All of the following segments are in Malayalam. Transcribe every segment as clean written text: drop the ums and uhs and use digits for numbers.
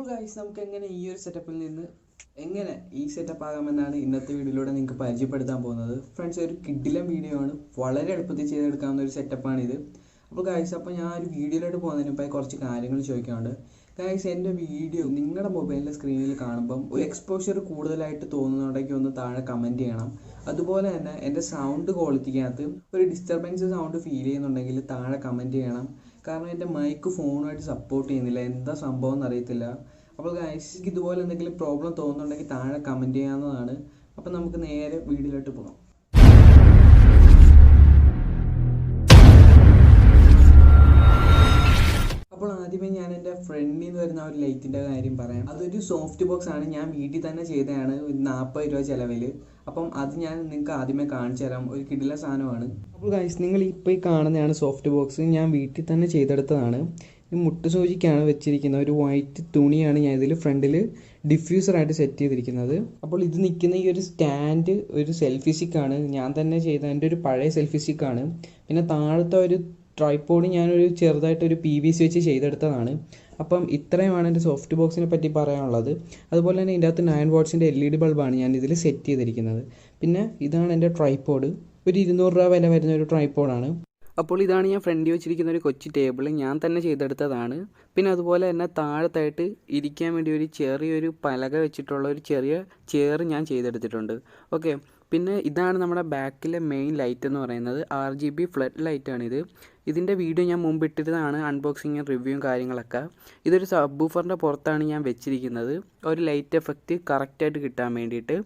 അപ്പോൾ ഗൈസ് നമുക്ക് എങ്ങനെ ഈ ഒരു സെറ്റപ്പിൽ നിന്ന് എങ്ങനെ ഈ സെറ്റപ്പ് ആകാമെന്നാണ് ഇന്നത്തെ വീഡിയോയിലൂടെ നിങ്ങൾക്ക് പരിചയപ്പെടുത്താൻ പോകുന്നത്. ഫ്രണ്ട്സ്, ഒരു കിഡിലൻ വീഡിയോ ആണ്, വളരെ എളുപ്പത്തിൽ ചെയ്തെടുക്കാവുന്ന ഒരു സെറ്റപ്പാണിത്. അപ്പോൾ ഗൈസ്, അപ്പോൾ ഞാൻ ഒരു വീഡിയോയിലോട്ട് പോകുന്നതിന് മുമ്പായി കുറച്ച് കാര്യങ്ങൾ ചോദിക്കാറുണ്ട്. ഗൈസ്, എൻ്റെ വീഡിയോ നിങ്ങളുടെ മൊബൈലിൻ്റെ സ്ക്രീനിൽ കാണുമ്പം ഒരു എക്സ്പോഷർ കൂടുതലായിട്ട് തോന്നുന്നുണ്ടെങ്കിൽ ഒന്ന് താഴെ കമൻറ്റ് ചെയ്യണം. അതുപോലെ തന്നെ എൻ്റെ സൗണ്ട് ക്വാളിറ്റിക്കകത്ത് ഒരു ഡിസ്റ്റർബൻസ് സൗണ്ട് ഫീൽ ചെയ്യുന്നുണ്ടെങ്കിൽ താഴെ കമൻറ്റ് ചെയ്യണം. കാരണം എൻ്റെ മൈക്ക് ഫോണുമായിട്ട് സപ്പോർട്ട് ചെയ്യുന്നില്ല, എന്താ സംഭവം എന്നറിയത്തില്ല. അപ്പോൾ ഗൈസ്, ഇതുപോലെ എന്തെങ്കിലും പ്രോബ്ലം തോന്നുന്നുണ്ടെങ്കിൽ താഴെ കമൻറ്റ് ചെയ്യാവുന്നതാണ്. അപ്പോൾ നമുക്ക് നേരെ വീഡിയോയിലോട്ട് പോകാം. അപ്പോൾ ആദ്യമേ ഞാൻ എൻ്റെ ഫ്രണ്ടിൽ നിന്ന് വരുന്ന ഒരു ലൈറ്റിൻ്റെ കാര്യം പറയാം. അതൊരു സോഫ്റ്റ് ബോക്സ് ആണ്, ഞാൻ വീട്ടിൽ തന്നെ ചെയ്തതാണ്, 40 രൂപ ചിലവിൽ. അപ്പം അത് ഞാൻ നിങ്ങൾക്ക് ആദ്യമേ കാണിച്ചു തരാം. ഒരു കിടില സാധനമാണ്. അപ്പോൾ ഗൈസ്, നിങ്ങൾ ഇപ്പോൾ ഈ കാണുന്നതാണ് സോഫ്റ്റ് ബോക്സ്. ഞാൻ വീട്ടിൽ തന്നെ ചെയ്തെടുത്തതാണ്. ഈ മുട്ടുസൂചിക്കാണ് വെച്ചിരിക്കുന്നത്. ഒരു വൈറ്റ് തുണിയാണ് ഞാൻ ഇതിൽ ഫ്രണ്ടിൽ ഡിഫ്യൂസറായിട്ട് സെറ്റ് ചെയ്തിരിക്കുന്നത്. അപ്പോൾ ഇത് നിൽക്കുന്ന ഈ ഒരു സ്റ്റാൻഡ് ഒരു സെൽഫി സ്റ്റിക്കാണ്, ഞാൻ തന്നെ ചെയ്ത എൻ്റെ ഒരു പഴയ സെൽഫി സ്റ്റിക്കാണ്. പിന്നെ താഴത്തെ ഒരു ട്രൈപോഡ് ഞാനൊരു ചെറുതായിട്ടൊരു PVC വെച്ച് ചെയ്തെടുത്തതാണ്. അപ്പം ഇത്രയുമാണ് എൻ്റെ സോഫ്റ്റ് ബോക്സിനെ പറ്റി പറയാനുള്ളത്. അതുപോലെ തന്നെ ഇതിൻ്റെ അകത്ത് 9 വാട്ട്സിൻ്റെ LED ബൾബാണ് ഞാൻ ഇതിൽ സെറ്റ് ചെയ്തിരിക്കുന്നത്. പിന്നെ ഇതാണ് എൻ്റെ ട്രൈപോഡ്, ഒരു 200 രൂപ വില വരുന്ന ഒരു ട്രൈപോഡാണ്. അപ്പോൾ ഇതാണ് ഞാൻ ഫ്രണ്ടിൽ വെച്ചിരിക്കുന്ന ഒരു കൊച്ചു ടേബിൾ, ഞാൻ തന്നെ ചെയ്തെടുത്തതാണ്. പിന്നെ അതുപോലെ തന്നെ താഴത്തായിട്ട് ഇരിക്കാൻ വേണ്ടി ഒരു ചെറിയൊരു പലക വെച്ചിട്ടുള്ള ഒരു ചെറിയ ചെയർ ഞാൻ ചെയ്തെടുത്തിട്ടുണ്ട്. ഓക്കെ, പിന്നെ ഇതാണ് നമ്മുടെ ബാക്കിലെ മെയിൻ ലൈറ്റ് എന്ന് പറയുന്നത്. RGB ഫ്ലഡ് ലൈറ്റാണിത്. ഇതിൻ്റെ വീഡിയോ ഞാൻ മുമ്പ് ഇട്ടിരുന്നതാണ്, അൺബോക്സിങ്ങും റിവ്യൂവും കാര്യങ്ങളൊക്കെ. ഇതൊരു സബ് വൂഫറിൻ്റെ പുറത്താണ് ഞാൻ വെച്ചിരിക്കുന്നത്, ഒരു ലൈറ്റ് എഫക്റ്റ് കറക്റ്റായിട്ട് കിട്ടാൻ വേണ്ടിയിട്ട്.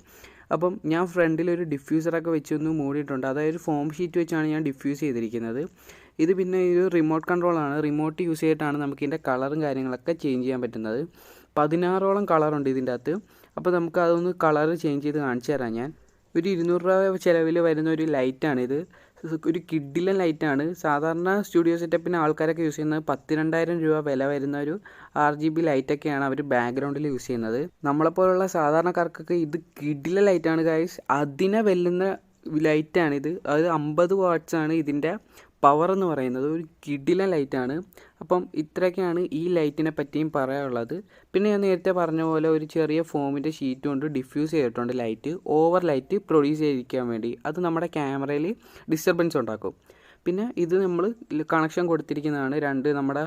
അപ്പം ഞാൻ ഫ്രണ്ടിലൊരു ഡിഫ്യൂസറൊക്കെ വെച്ചൊന്ന് മൂടിയിട്ടുണ്ട്, അതായത് ഒരു ഫോം ഷീറ്റ് വെച്ചാണ് ഞാൻ ഡിഫ്യൂസ് ചെയ്തിരിക്കുന്നത്. ഇത് പിന്നെ ഒരു റിമോട്ട് കൺട്രോളാണ്, റിമോട്ട് യൂസ് ചെയ്തിട്ടാണ് നമുക്ക് ഇതിൻ്റെ കളറും കാര്യങ്ങളൊക്കെ ചേഞ്ച് ചെയ്യാൻ പറ്റുന്നത്. 16ഓളം കളറുണ്ട് ഇതിൻ്റെ അകത്ത്. അപ്പോൾ നമുക്ക് അതൊന്ന് കളർ ചേഞ്ച് ചെയ്ത് കാണിച്ചു തരാം. ഞാൻ ഒരു 200 രൂപ ചിലവിൽ വരുന്ന ഒരു ലൈറ്റാണിത്. ഒരു കിഡിലൻ ലൈറ്റാണ്. സാധാരണ സ്റ്റുഡിയോ സെറ്റപ്പിന് ആൾക്കാരൊക്കെ യൂസ് ചെയ്യുന്നത് 10,000-2000 രൂപ വില വരുന്ന ഒരു RGB ലൈറ്റൊക്കെയാണ് അവർ ബാക്ക്ഗ്രൗണ്ടിൽ യൂസ് ചെയ്യുന്നത്. നമ്മളെപ്പോലുള്ള സാധാരണക്കാർക്കൊക്കെ ഇത് കിഡിലൻ ലൈറ്റാണ് ഗൈസ്. അതിനെ വെല്ലുന്ന ലൈറ്റാണിത്. അത് 50 വാട്ട്സാണ് ഇതിൻ്റെ പവർ എന്ന് പറയുന്നത്. ഒരു കിഡിലൻ ലൈറ്റാണ്. അപ്പം ഇത്രയൊക്കെയാണ് ഈ ലൈറ്റിനെ പറ്റിയും പറയാനുള്ളത്. പിന്നെ ഞാൻ നേരത്തെ പറഞ്ഞ പോലെ ഒരു ചെറിയ ഫോമിൻ്റെ ഷീറ്റ് കൊണ്ട് ഡിഫ്യൂസ് ചെയ്തിട്ടുണ്ട് ലൈറ്റ്, ഓവർ ലൈറ്റ് പ്രൊഡ്യൂസ് ചെയ്തിരിക്കാൻ വേണ്ടി. അത് നമ്മുടെ ക്യാമറയിൽ ഡിസ്റ്റർബൻസ് ഉണ്ടാക്കും. പിന്നെ ഇത് നമ്മൾ കണക്ഷൻ കൊടുത്തിരിക്കുന്നതാണ്, 2 നമ്മുടെ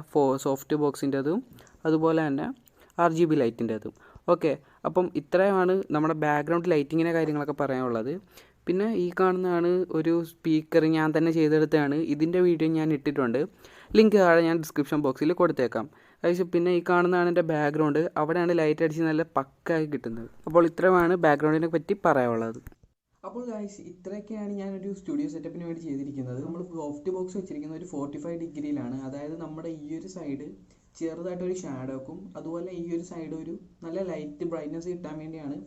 സോഫ്റ്റ് ബോക്സിൻ്റെതും അതുപോലെ തന്നെ RGB ലൈറ്റിൻ്റെതും. ഓക്കെ, അപ്പം ഇത്രയുമാണ് നമ്മുടെ ബാക്ക്ഗ്രൗണ്ട് ലൈറ്റിങ്ങിൻ്റെ കാര്യങ്ങളൊക്കെ പറയാനുള്ളത്. പിന്നെ ഈ കാണുന്നതാണ് ഒരു സ്പീക്കർ, ഞാൻ തന്നെ ചെയ്തെടുത്തതാണ്. ഇതിൻ്റെ വീഡിയോ ഞാൻ ഇട്ടിട്ടുണ്ട്, ലിങ്ക് താഴെ ഞാൻ ഡിസ്ക്രിപ്ഷൻ ബോക്സിൽ കൊടുത്തേക്കാം. പിന്നെ ഈ കാണുന്നതാണ് എൻ്റെ ബാക്ക്ഗ്രൗണ്ട്, അവിടെയാണ് ലൈറ്റ് അടിച്ച് നല്ല പക്കായി കിട്ടുന്നത്. അപ്പോൾ ഇത്രയുമാണ് ബാക്ക്ഗ്രൗണ്ടിനെ പറ്റി പറയാനുള്ളത്. അപ്പോൾ ഗൈസ്, ഇത്രയൊക്കെയാണ് ഞാനൊരു സ്റ്റുഡിയോ സെറ്റപ്പിന് വേണ്ടി ചെയ്തിരിക്കുന്നത്. നമ്മൾ സോഫ്റ്റ് ബോക്സ് വെച്ചിരിക്കുന്നത് ഒരു 45 ഡിഗ്രിയിലാണ്. അതായത് നമ്മുടെ ഈ ഒരു സൈഡ് ചെറുതായിട്ടൊരു ഷാഡോക്കും അതുപോലെ ഈ ഒരു സൈഡ് ഒരു നല്ല ലൈറ്റ് ബ്രൈറ്റ്നസ് കിട്ടാൻ വേണ്ടിയാണ്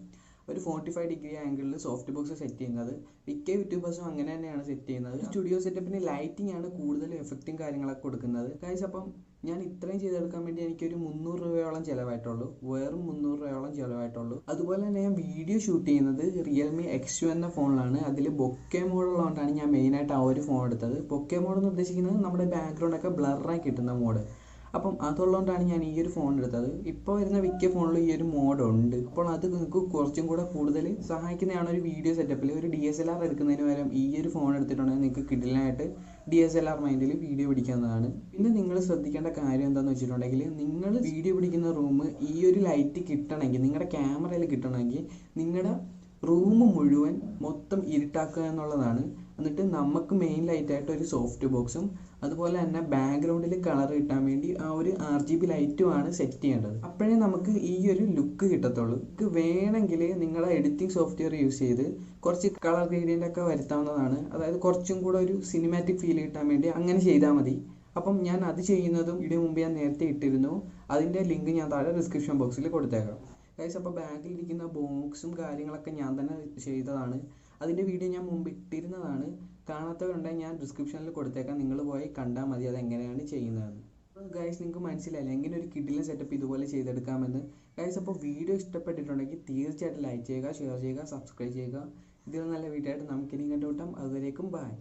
ഒരു 45 ഡിഗ്രി ആംഗിളിൽ സോഫ്റ്റ് ബോക്സ് സെറ്റ് ചെയ്യുന്നത്. മിക്ക യൂട്യൂബേഴ്സും അങ്ങനെ തന്നെയാണ് സെറ്റ് ചെയ്യുന്നത്. സ്റ്റുഡിയോ സെറ്റപ്പിന് ലൈറ്റിംഗ് ആണ് കൂടുതൽ എഫക്റ്റും കാര്യങ്ങളൊക്കെ കൊടുക്കുന്നത്. ഗൈസ്, അപ്പം ഞാൻ ഇത്രയും ചെയ്തെടുക്കാൻ വേണ്ടി എനിക്കൊരു 300 രൂപയോളം ചിലവായിട്ടുള്ളൂ, വെറും 300 രൂപയോളം ചിലവായിട്ടുള്ളൂ. അതുപോലെ തന്നെ ഞാൻ വീഡിയോ ഷൂട്ട് ചെയ്യുന്നത് Realme X2 എന്ന ഫോണിലാണ്. അതിൽ ബൊക്കെ മോഡ് ഉള്ളതുകൊണ്ടാണ് ഞാൻ മെയിനായിട്ട് ആ ഒരു ഫോൺ എടുത്തത്. ബൊക്കെ മോഡ് എന്ന് ഉദ്ദേശിക്കുന്നത് നമ്മുടെ ബാക്ക്ഗ്രൗണ്ടൊക്കെ ബ്ലറായി കിട്ടുന്ന മോഡ്. അപ്പം അതുള്ളതുകൊണ്ടാണ് ഞാൻ ഈ ഒരു ഫോൺ എടുത്തത്. ഇപ്പോൾ വരുന്ന മിക്ക ഫോണിലും ഈ ഒരു മോഡ് ഉണ്ട്. അപ്പോൾ അത് നിങ്ങൾക്ക് കുറച്ചും കൂടെ കൂടുതൽ സഹായിക്കുന്നതാണ് ഒരു വീഡിയോ സെറ്റപ്പിൽ. ഒരു DSLR എടുക്കുന്നതിന് പകരം ഈ ഒരു ഫോൺ എടുത്തിട്ടുണ്ടെങ്കിൽ നിങ്ങൾക്ക് കിഡിലായിട്ട് DSLR മൈൻഡിൽ വീഡിയോ പിടിക്കാവുന്നതാണ്. പിന്നെ നിങ്ങൾ ശ്രദ്ധിക്കേണ്ട കാര്യം എന്താണെന്ന് വെച്ചിട്ടുണ്ടെങ്കിൽ, നിങ്ങൾ വീഡിയോ പിടിക്കുന്ന റൂം ഈ ഒരു ലൈറ്റ് കിട്ടണമെങ്കിൽ, നിങ്ങളുടെ ക്യാമറയിൽ കിട്ടണമെങ്കിൽ നിങ്ങളുടെ റൂം മുഴുവൻ മൊത്തം ഇരുട്ടാക്കുക എന്നുള്ളതാണ്. എന്നിട്ട് നമുക്ക് മെയിൻ ലൈറ്റായിട്ട് ഒരു സോഫ്റ്റ് ബോക്സും അതുപോലെ തന്നെ ബാക്ക്ഗ്രൗണ്ടിൽ കളർ കിട്ടാൻ വേണ്ടി ആ ഒരു RGB ലൈറ്റുമാണ് സെറ്റ് ചെയ്യേണ്ടത്. അപ്പോഴേ നമുക്ക് ഈ ഒരു ലുക്ക് കിട്ടത്തുള്ളൂ. വേണമെങ്കിൽ നിങ്ങളുടെ എഡിറ്റിംഗ് സോഫ്റ്റ്വെയർ യൂസ് ചെയ്ത് കുറച്ച് കളർ ഗ്രേഡിയൻ്റ് ഒക്കെ വരുത്താവുന്നതാണ്. അതായത് കുറച്ചും കൂടെ ഒരു സിനിമാറ്റിക് ഫീൽ കിട്ടാൻ വേണ്ടി അങ്ങനെ ചെയ്താൽ മതി. അപ്പം ഞാൻ അത് ചെയ്യുന്നതും ഇതിന് മുമ്പ് ഞാൻ നേരത്തെ ഇട്ടിരുന്നു, അതിൻ്റെ ലിങ്ക് ഞാൻ താഴെ ഡിസ്ക്രിപ്ഷൻ ബോക്സിൽ കൊടുത്തേക്കാം. ഗൈസ്, അപ്പോൾ ബാക്കിലിരിക്കുന്ന ബോക്സും കാര്യങ്ങളൊക്കെ ഞാൻ തന്നെ ചെയ്തതാണ്. അതിൻ്റെ വീഡിയോ ഞാൻ മുമ്പ് ഇട്ടിരുന്നതാണ്. കാണാത്തവരുണ്ടെങ്കിൽ ഞാൻ ഡിസ്ക്രിപ്ഷനിൽ കൊടുത്തേക്കാം, നിങ്ങൾ പോയി കണ്ടാൽ മതി അതെങ്ങനെയാണ് ചെയ്യുന്നതെന്ന്. അപ്പോൾ ഗൈസ്, നിങ്ങൾക്ക് മനസ്സിലായില്ല എങ്ങനെ ഒരു കിഡിലൻ സെറ്റപ്പ് ഇതുപോലെ ചെയ്തെടുക്കാമെന്ന്. ഗൈസ്, അപ്പോൾ വീഡിയോ ഇഷ്ടപ്പെട്ടിട്ടുണ്ടെങ്കിൽ തീർച്ചയായിട്ടും ലൈക്ക് ചെയ്യുക, ഷെയർ ചെയ്യുക, സബ്സ്ക്രൈബ് ചെയ്യുക. ഇതിൽ നല്ല വീഡിയോ ആയിട്ട് നമുക്കിനി കണ്ടുമുട്ടാം. അതുവരേക്കും ബൈ.